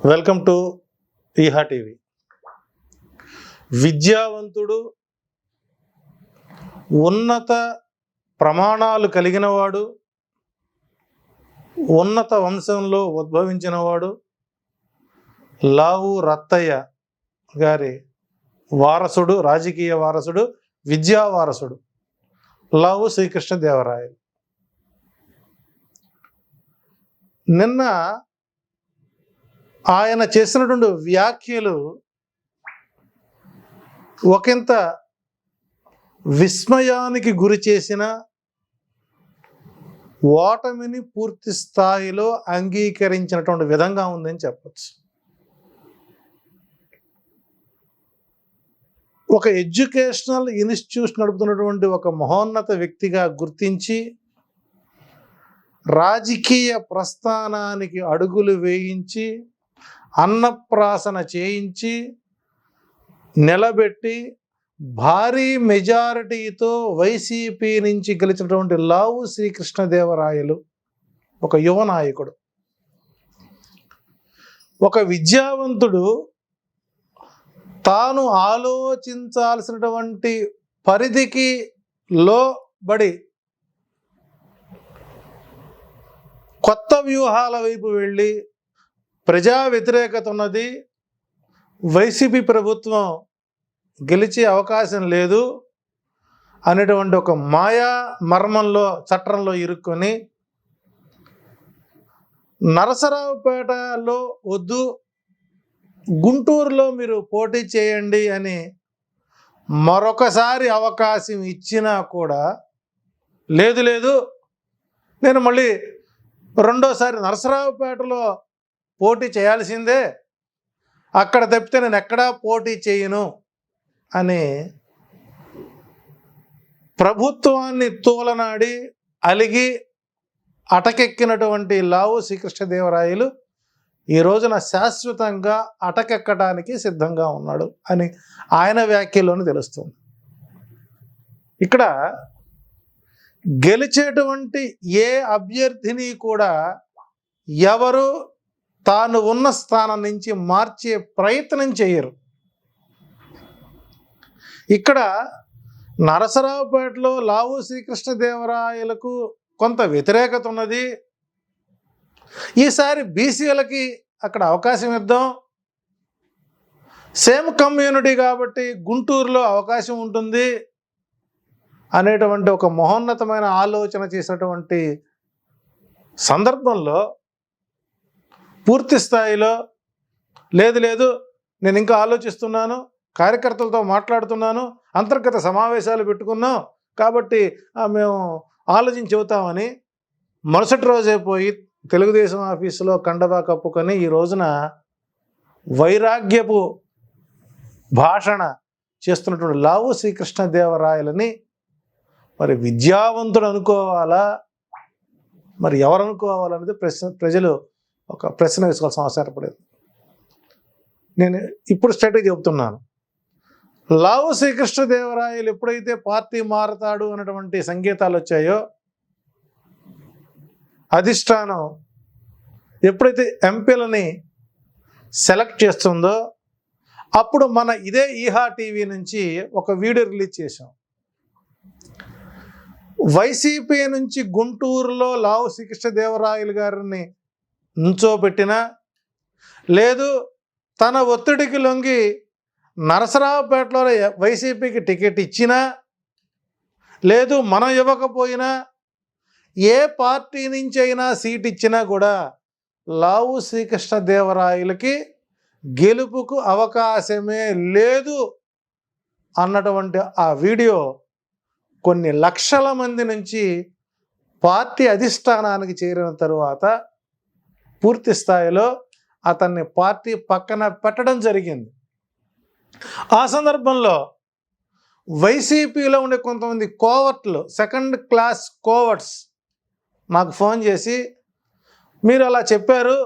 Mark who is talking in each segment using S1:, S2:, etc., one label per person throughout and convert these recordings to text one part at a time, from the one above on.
S1: Welcome to ఈహా TV. విద్యావంతుడు, ఉన్నత ప్రమాణాలు కలిగినవాడు, ఉన్నత వంశంలో ఉద్భవించినవాడు, లావు రత్తయ్య గారి వారసుడు, రాజకీయ వారసుడు, విద్యా వారసుడు లావు శ్రీకృష్ణదేవరాయలు. నిన్న ఆయన చేసినటువంటి వ్యాఖ్యలు ఒకంత విస్మయానికి గురి చేసిన, ఓటమిని పూర్తి స్థాయిలో అంగీకరించినటువంటి విధంగా ఉందని చెప్పచ్చు. ఒక ఎడ్యుకేషనల్ ఇన్స్టిట్యూషన్ నడుపుతున్నటువంటి ఒక మహోన్నత వ్యక్తిగా గుర్తించి, రాజకీయ ప్రస్థానానికి అడుగులు వేయించి, అన్నప్రాసన చేయించి, నిలబెట్టి భారీ మెజారిటీతో వైసీపీ నుంచి గెలిచినటువంటి లావు శ్రీకృష్ణదేవరాయలు ఒక యువ నాయకుడు, ఒక విద్యావంతుడు, తాను ఆలోచించాల్సినటువంటి పరిధికి లోబడి కొత్త వ్యూహాల వైపు వెళ్ళి, ప్రజా వ్యతిరేకత ఉన్నది, వైసీపీ ప్రభుత్వం గెలిచే అవకాశం లేదు అనేటువంటి ఒక మాయా మర్మంలో, చట్రంలో ఇరుక్కొని, నరసరావుపేటలో వద్దు, గుంటూరులో మీరు పోటీ చేయండి అని మరొకసారి అవకాశం ఇచ్చినా కూడా, లేదు లేదు నేను మళ్ళీ రెండోసారి నరసరావుపేటలో పోటీ చేయాల్సిందే, అక్కడ తప్పితే నేను ఎక్కడా పోటీ చేయను అని ప్రభుత్వాన్ని తూలనాడి అలిగి అటకెక్కినటువంటి లావు శ్రీకృష్ణదేవరాయలు ఈ రోజున శాశ్వతంగా అటకెక్కడానికి సిద్ధంగా ఉన్నాడు అని ఆయన వ్యాఖ్యలోనే తెలుస్తుంది. ఇక్కడ గెలిచేటువంటి ఏ అభ్యర్థిని కూడా ఎవరు తాను ఉన్న స్థానం నుంచి మార్చే ప్రయత్నం చేయరు. ఇక్కడ నరసరావుపేటలో లావు శ్రీకృష్ణదేవరాయలకు కొంత వ్యతిరేకత ఉన్నది, ఈసారి బీసీలకి అక్కడ అవకాశం ఇద్దాం, సేమ్ కమ్యూనిటీ కాబట్టి గుంటూరులో అవకాశం ఉంటుంది అనేటువంటి ఒక మహోన్నతమైన ఆలోచన చేసినటువంటి సందర్భంలో పూర్తి స్థాయిలో లేదు లేదు నేను ఇంకా ఆలోచిస్తున్నాను, కార్యకర్తలతో మాట్లాడుతున్నాను, అంతర్గత సమావేశాలు పెట్టుకున్నాం కాబట్టి మేము ఆలోచించి చెబుతామని మరుసటి రోజే పోయి తెలుగుదేశం ఆఫీసులో కండవా కప్పుకొని ఈ రోజున వైరాగ్యపు భాషణ చేస్తున్నటువంటి లావు శ్రీకృష్ణదేవరాయలని మరి విద్యావంతుడు అనుకోవాలా, మరి ఎవరు అనుకోవాలనేది ప్రజలు ఒక ప్రశ్న వేసుకోవాల్సిన అవసరం పడేది. నేను ఇప్పుడు స్ట్రైట్గా చెబుతున్నాను, లావు శ్రీకృష్ణదేవరాయలు ఎప్పుడైతే పార్టీ మారతాడు అన్నటువంటి సంకేతాలు వచ్చాయో, అధిష్టానం ఎప్పుడైతే ఎంపీలని సెలెక్ట్ చేస్తుందో, అప్పుడు మన ఇదే ఈహా టీవీ నుంచి ఒక వీడియో రిలీజ్ చేశాం. వైసీపీ నుంచి గుంటూరులో లావు శ్రీకృష్ణదేవరాయలు గారిని నుంచోబెట్టినా, లేదు తన ఒత్తిడికి లొంగి నరసరావుపేటలో వైసీపీకి టికెట్ ఇచ్చినా, లేదు మనం ఇవ్వకపోయినా, ఏ పార్టీ నుంచి అయినా సీట్ ఇచ్చినా కూడా లావు శ్రీకృష్ణదేవరాయలకి గెలుపుకు అవకాశమే లేదు అన్నటువంటి ఆ వీడియో కొన్ని లక్షల మంది నుంచి పార్టీ అధిష్టానానికి చేరిన తరువాత పూర్తి స్థాయిలో అతన్ని పార్టీ పక్కన పెట్టడం జరిగింది. ఆ సందర్భంలో వైసీపీలో ఉండే కొంతమంది కోవర్ట్లు, సెకండ్ క్లాస్ కోవర్ట్స్ నాకు ఫోన్ చేసి, మీరు అలా చెప్పారు,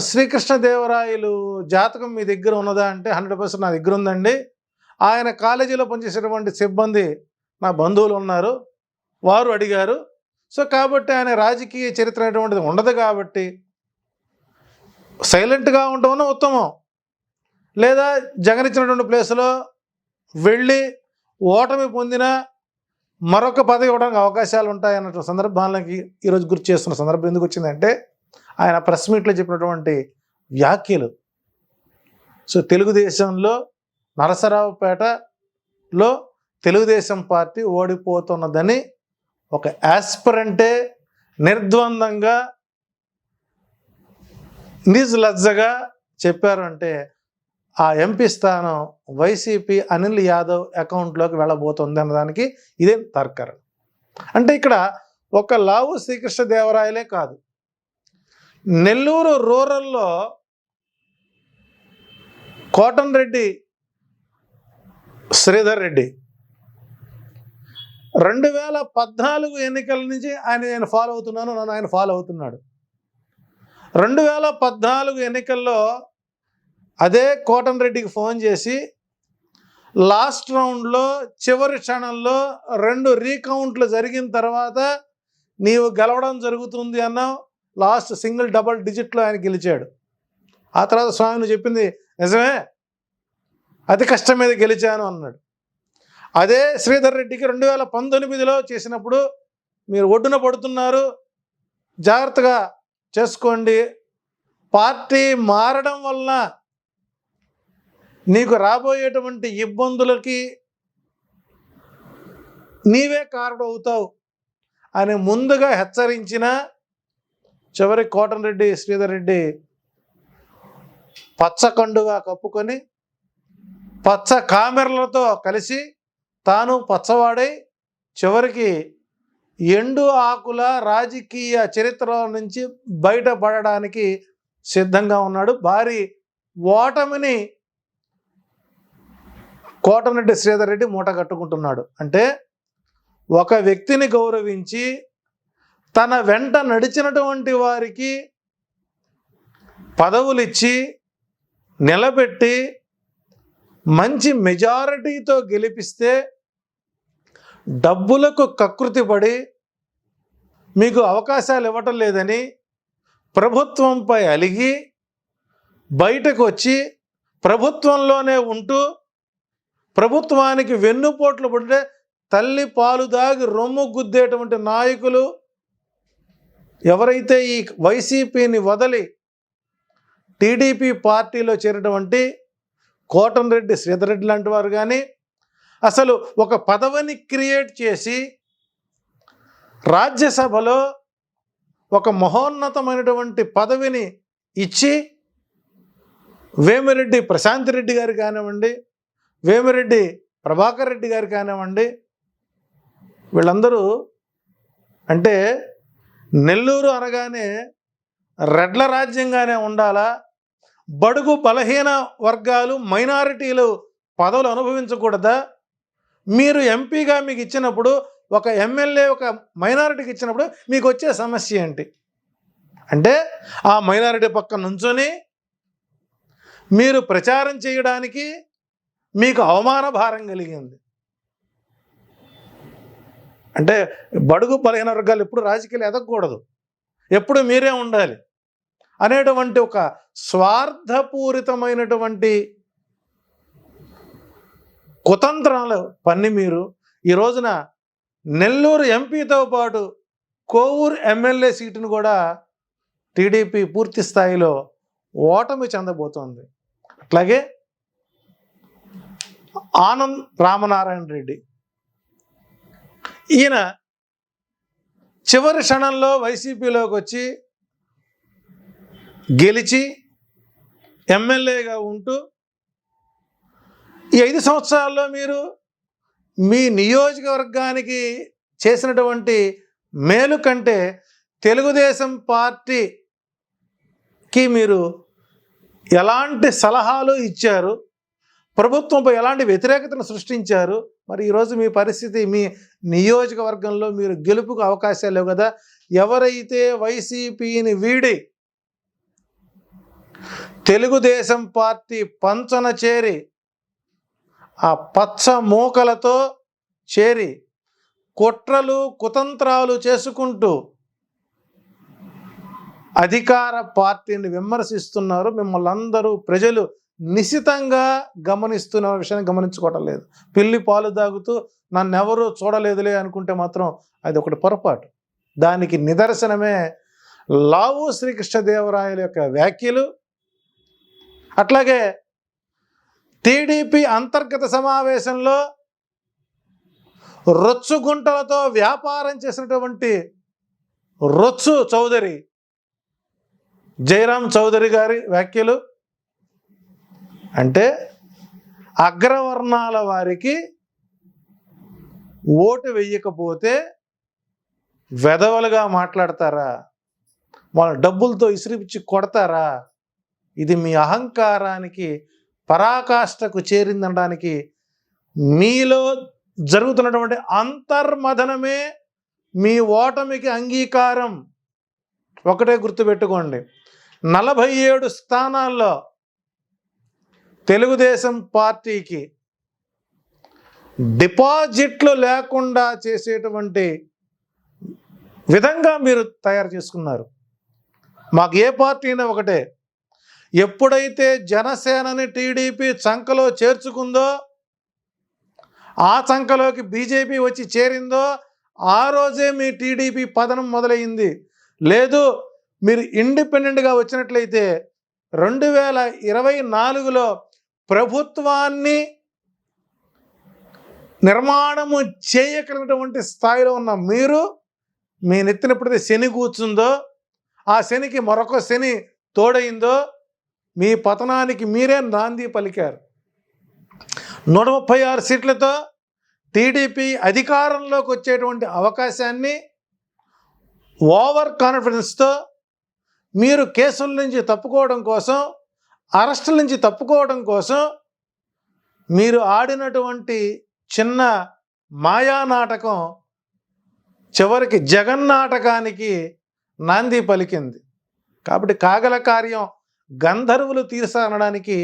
S1: శ్రీకృష్ణదేవరాయలు జాతకం మీ దగ్గర ఉన్నదా అంటే 100% నా దగ్గర ఉందండి, ఆయన కాలేజీలో పనిచేసేటువంటి సిబ్బంది నా బంధువులు ఉన్నారు, వారు అడిగారు, సో కాబట్టి ఆయన రాజకీయ చరిత్ర అనేటువంటిది ఉండదు కాబట్టి సైలెంట్గా ఉండడం ఉత్తమం, లేదా జగన్ ఇచ్చినటువంటి ప్లేస్లో వెళ్ళి ఓటమి పొందిన మరొక పదవి ఇవ్వడానికి అవకాశాలు ఉంటాయన్న సందర్భాలకి ఈరోజు గుర్తు చేస్తున్న సందర్భం ఎందుకు వచ్చిందంటే ఆయన ప్రెస్ మీట్లో చెప్పినటువంటి వ్యాఖ్యలు. సో తెలుగుదేశంలో నరసరావుపేటలో తెలుగుదేశం పార్టీ ఓడిపోతున్నదని ఒక యాస్పిరెంటే నిర్ద్వందంగా నిజలజ్జగా చెప్పారు అంటే ఆ ఎంపీ స్థానం వైసీపీ అనిల్ యాదవ్ అకౌంట్లోకి వెళ్ళబోతుంది అన్నదానికి ఇదే తర్కరం. అంటే ఇక్కడ ఒక లావు శ్రీకృష్ణదేవరాయలే కాదు, నెల్లూరు రూరల్లో కోటంరెడ్డి శ్రీధర్ రెడ్డి 2014 ఎన్నికల నుంచి నేను ఫాలో అవుతున్నాను, నన్ను ఆయన ఫాలో అవుతున్నాడు. 2014 ఎన్నికల్లో అదే కోటంరెడ్డికి ఫోన్ చేసి లాస్ట్ రౌండ్లో చివరి క్షణంలో 2 రీకౌంట్లు జరిగిన తర్వాత నీవు గెలవడం జరుగుతుంది అన్నావు. లాస్ట్ సింగిల్ డబుల్ డిజిట్లో ఆయన గెలిచాడు. ఆ తర్వాత స్వామిని చెప్పింది నిజమే, అతి కష్టం మీద గెలిచాను అన్నాడు. అదే శ్రీధర్ రెడ్డికి 2019లో చేసినప్పుడు మీరు ఒడ్డున పడుతున్నారు, జాగ్రత్తగా చేసుకోండి, పార్టీ మారడం వలన నీకు రాబోయేటువంటి ఇబ్బందులకి నీవే కారణం అవుతావు అని ముందుగా హెచ్చరించిన చివరి కోటంరెడ్డి శ్రీధర్ రెడ్డి పచ్చ కండుగా కప్పుకొని పచ్చ కామెర్లతో కలిసి తాను పచ్చవాడై చివరికి ఎండు ఆకుల రాజకీయ చరిత్ర నుంచి బయటపడడానికి సిద్ధంగా ఉన్నాడు. భారీ ఓటమిని కోటంరెడ్డి శ్రీధర్ రెడ్డి మూట కట్టుకుంటున్నాడు. అంటే ఒక వ్యక్తిని గౌరవించి తన వెంట నడిచినటువంటి వారికి పదవులు ఇచ్చి నిలబెట్టి మంచి మెజారిటీతో గెలిపిస్తే డబ్బులకు కకృతిపడి మీకు అవకాశాలు ఇవ్వటం లేదని ప్రభుత్వంపై అలిగి బయటకు వచ్చి ప్రభుత్వంలోనే ఉంటూ ప్రభుత్వానికి వెన్నుపోట్లు పడితే తల్లి పాలు దాగి రొమ్ము గుద్దేటువంటి నాయకులు ఎవరైతే ఈ వైసీపీని వదిలి టీడీపీ పార్టీలో చేరినటువంటి కోటంరెడ్డి శ్రీధర్ రెడ్డి లాంటి వారు కానీ అసలు ఒక పదవిని క్రియేట్ చేసి రాజ్యసభలో ఒక మహోన్నతమైనటువంటి పదవిని ఇచ్చి వేమిరెడ్డి ప్రశాంత్ రెడ్డి గారు కానివ్వండి, వేమిరెడ్డి ప్రభాకర్ రెడ్డి గారు కానివ్వండి, వీళ్ళందరూ అంటే నెల్లూరు అనగానే రెడ్ల రాజ్యంగానే ఉండాలా, బడుగు బలహీన వర్గాలు మైనారిటీలు పదవులు అనుభవించకూడదా? మీరు ఎంపీగా మీకు ఇచ్చినప్పుడు ఒక ఎమ్మెల్యే ఒక మైనారిటీకి ఇచ్చినప్పుడు మీకు వచ్చే సమస్య ఏంటి అంటే ఆ మైనారిటీ పక్కన నుంచొని మీరు ప్రచారం చేయడానికి మీకు అవమాన భారం కలిగింది. అంటే బడుగు బలహీన వర్గాలు ఎప్పుడు రాజకీయాలు ఎదగకూడదు, ఎప్పుడు మీరే ఉండాలి అనేటువంటి ఒక స్వార్థపూరితమైనటువంటి కుతంత్రాలు పన్ని మీరు ఈ రోజున నెల్లూరు ఎంపీతో పాటు కోవూరు ఎమ్మెల్యే సీటును కూడా టీడీపీ పూర్తి స్థాయిలో ఓటమి చెందబోతోంది. అట్లాగే ఆనంద్ రామనారాయణ రెడ్డి ఈయన చివరి క్షణంలో వైసీపీలోకి వచ్చి గెలిచి ఎమ్మెల్యేగా ఉంటూ ఈ 5 సంవత్సరాల్లో మీరు మీ నియోజకవర్గానికి చేసినటువంటి మేలు కంటే తెలుగుదేశం పార్టీకి మీరు ఎలాంటి సలహాలు ఇచ్చారు, ప్రభుత్వంపై ఎలాంటి వ్యతిరేకతను సృష్టించారు. మరి ఈరోజు మీ పరిస్థితి, మీ నియోజకవర్గంలో మీరు గెలుపుకు అవకాశాలు లేవు కదా. ఎవరైతే వైసీపీని వీడి తెలుగుదేశం పార్టీ పంచన చేరి ఆ పచ్చ మూకలతో చేరి కుట్రలు కుతంత్రాలు చేసుకుంటూ అధికార పార్టీని విమర్శిస్తున్నారు. మిమ్మల్ని అందరూ ప్రజలు నిశితంగా గమనిస్తున్న విషయాన్ని గమనించుకోవటం లేదు. పిల్లి పాలు తాగుతూ నన్నెవరూ చూడలేదులే అనుకుంటే మాత్రం అది ఒకటి పొరపాటు. దానికి నిదర్శనమే లావు శ్రీకృష్ణదేవరాయల యొక్క వ్యాఖ్యలు. అట్లాగే టీడీపీ అంతర్గత సమావేశంలో రొచ్చుగుంటలతో వ్యాపారం చేసినటువంటి రొచ్చు చౌదరి, జయరాం చౌదరి గారి వ్యాఖ్యలు. అంటే అగ్రవర్ణాల వారికి ఓటు వెయ్యకపోతే వెధవలుగా మాట్లాడతారా, వాళ్ళ డబ్బులతో ఇసిరిపిచ్చి కొడతారా, ఇది మీ అహంకారానికి పరాకాష్ఠకు చేరిందనడానికి మీలో జరుగుతున్నటువంటి అంతర్మథనమే మీ ఓటమికి అంగీకారం. ఒకటే గుర్తుపెట్టుకోండి, 47 స్థానాల్లో తెలుగుదేశం పార్టీకి డిపాజిట్లు లేకుండా చేసేటువంటి విధంగా మీరు తయారు చేసుకున్నారు. మాకు ఏ పార్టీ అయినా ఒకటే. ఎప్పుడైతే జనసేనని టీడీపీ చంకలో చేర్చుకుందో, ఆ చంకలోకి బీజేపీ వచ్చి చేరిందో, ఆ రోజే మీ టీడీపీ పతనం మొదలైంది. లేదు మీరు ఇండిపెండెంట్గా వచ్చినట్లయితే 2024లో ప్రభుత్వాన్ని నిర్మాణము చేయగలిగినటువంటి స్థాయిలో ఉన్న మీరు, మీ నెత్తిన ఎప్పుడైతే శని కూర్చుందో, ఆ శనికి మరొక శని తోడైందో, మీ పతనానికి మీరే నాంది పలికారు. 136 సీట్లతో టీడీపీ అధికారంలోకి వచ్చేటువంటి అవకాశాన్ని ఓవర్ కాన్ఫిడెన్స్తో మీరు కేసుల నుంచి తప్పుకోవడం కోసం, అరెస్టుల నుంచి తప్పుకోవడం కోసం మీరు ఆడినటువంటి చిన్న మాయా నాటకం చివరికి జగన్నాటకానికి నాంది పలికింది. కాబట్టి కాగల కార్యం గంధర్వులు తీర్చనడానికి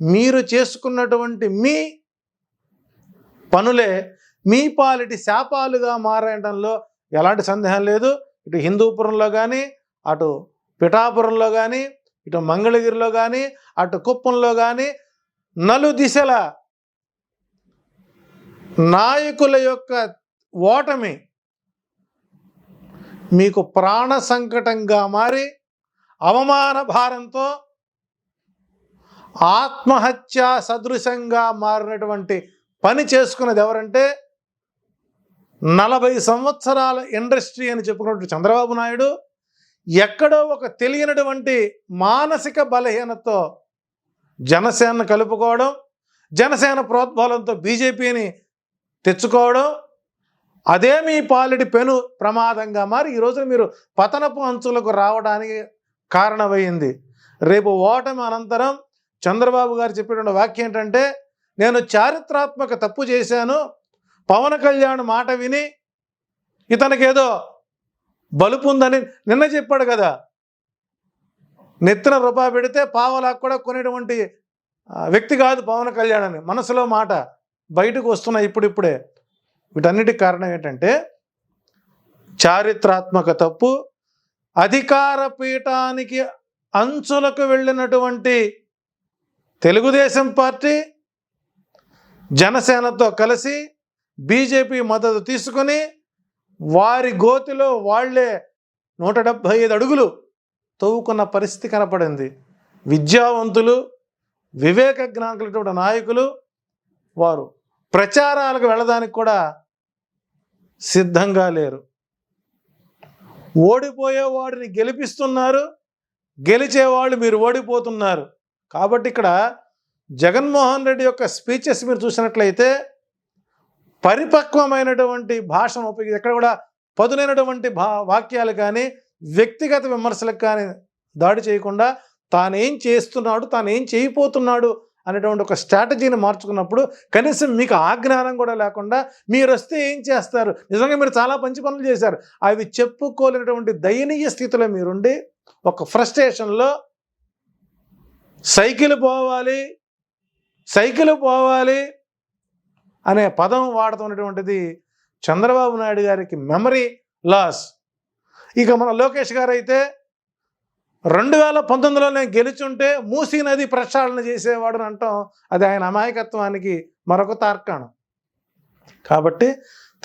S1: మీరు చేసుకున్నటువంటి మీ పనులే మీ పాలిటి శాపాలుగా మారడంలో ఎలాంటి సందేహం లేదు. ఇటు హిందూపురంలో కానీ, అటు పిఠాపురంలో కానీ, ఇటు మంగళగిరిలో కానీ, అటు కుప్పంలో కానీ నలుదిశల నాయకుల యొక్క ఓటమి మీకు ప్రాణ సంకటంగా మారి అవమాన భారంతో ఆత్మహత్య సదృశంగా మారినటువంటి పని చేసుకున్నది ఎవరంటే 40 సంవత్సరాల ఇండస్ట్రీ అని చెప్పుకున్నటువంటి చంద్రబాబు నాయుడు ఎక్కడో ఒక తెలియనటువంటి మానసిక బలహీనతో జనసేనను కలుపుకోవడం, జనసేన ప్రోద్బలంతో బీజేపీని తెచ్చుకోవడం, అదే మీ పాలిటి పెను ప్రమాదంగా మారి ఈరోజు మీరు పతనపు అంచులకు రావడానికి కారణమైంది. రేపు ఓటమి అనంతరం చంద్రబాబు గారు చెప్పిన వాక్యం ఏంటంటే, నేను చారిత్రాత్మక తప్పు చేశాను, పవన్ కళ్యాణ్ మాట విని ఇతనికేదో బలుపు ఉందని నిన్న చెప్పాడు కదా. నెత్తిన రూపాయి పెడితే పావలాకు కూడా కొనేటువంటి వ్యక్తి కాదు పవన్ కళ్యాణ్ అని మనసులో మాట బయటకు వస్తున్నాయి ఇప్పుడిప్పుడే. వీటన్నిటికి కారణం ఏంటంటే చారిత్రాత్మక తప్పు, అధికార పీఠానికి అంచులకు వెళ్ళినటువంటి తెలుగుదేశం పార్టీ జనసేనతో కలిసి బీజేపీ మద్దతు తీసుకుని వారి గోతిలో వాళ్లే 175 అడుగులు తవ్వుకున్న పరిస్థితి కనపడింది. విద్యావంతులు, వివేక జ్ఞానులైనటువంటి నాయకులు వారు ప్రచారాలకు వెళ్ళడానికి కూడా సిద్ధంగా లేరు. ఓడిపోయేవాడిని గెలిపిస్తున్నారు, గెలిచేవాళ్ళు మీరు ఓడిపోతున్నారు. కాబట్టి ఇక్కడ జగన్మోహన్ రెడ్డి యొక్క స్పీచెస్ మీరు చూసినట్లయితే పరిపక్వమైనటువంటి భాషను ఉపయోగించి ఎక్కడ కూడా పదునైనటువంటి వాక్యాలు కానీ వ్యక్తిగత విమర్శలకు కానీ దాడి చేయకుండా తానేం చేస్తున్నాడు, తానేం చేయబోతున్నాడు అనేటువంటి ఒక స్ట్రాటజీని మార్చుకున్నప్పుడు కనీసం మీకు ఆ జ్ఞానం కూడా లేకుండా మీరు వస్తే ఏం చేస్తారు, నిజంగా మీరు చాలా మంచి పనులు చేశారు, అవి చెప్పుకోలేనటువంటి దయనీయ స్థితిలో మీరుండి ఒక ఫ్రస్ట్రేషన్లో సైకిల్ పోవాలి అనే పదం వాడుతున్నటువంటిది చంద్రబాబు నాయుడు గారికి మెమరీ లాస్. ఇక మన లోకేష్ గారు అయితే 2019లో నేను గెలుచుంటే మూసీ నది ప్రక్షాళన చేసేవాడు అని అంటాం, అది ఆయన అమాయకత్వానికి మరొక తార్కాణం. కాబట్టి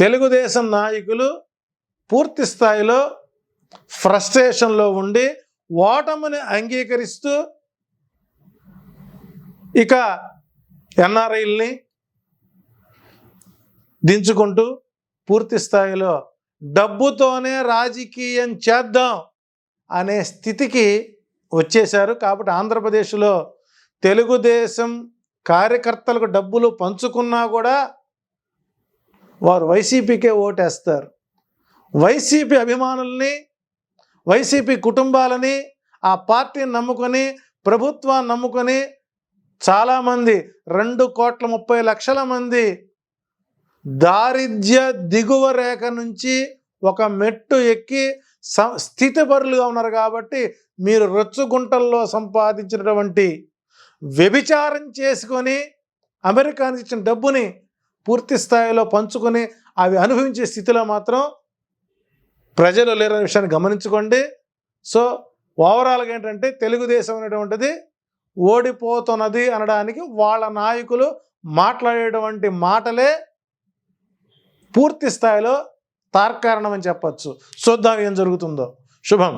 S1: తెలుగుదేశం నాయకులు పూర్తి స్థాయిలో ఫ్రస్ట్రేషన్లో ఉండి ఓటమిని అంగీకరిస్తూ ఇక ఎన్ఆర్ఐల్ని దించుకుంటూ పూర్తి స్థాయిలో డబ్బుతోనే రాజకీయం చేద్దాం అనే స్థితికి వచ్చేశారు. కాబట్టి ఆంధ్రప్రదేశ్లో తెలుగుదేశం కార్యకర్తలకు డబ్బులు పంచుకున్నా కూడా వారు వైసీపీకే ఓటేస్తారు. వైసీపీ అభిమానుల్ని, వైసీపీ కుటుంబాలని, ఆ పార్టీని నమ్ముకొని, ప్రభుత్వాన్ని నమ్ముకొని చాలామంది 2,30,00,000 మంది దారిద్ర్య దిగువ రేఖ నుంచి ఒక మెట్టు ఎక్కి స్థితిపరులుగా ఉన్నారు. కాబట్టి మీరు రొచ్చుగుంటల్లో సంపాదించినటువంటి వ్యభిచారం చేసుకొని అమెరికానికి ఇచ్చిన డబ్బుని పూర్తి స్థాయిలో పంచుకొని అవి అనుభవించే స్థితిలో మాత్రం ప్రజలు లేరనే విషయాన్ని గమనించుకోండి. సో ఓవరాల్గా ఏంటంటే తెలుగుదేశం అనేటువంటిది ఓడిపోతున్నది అనడానికి వాళ్ళ నాయకులు మాట్లాడేటువంటి మాటలే పూర్తి స్థాయిలో తార్కారణం అని చెప్పచ్చు. చూద్దాం ఏం జరుగుతుందో. శుభం.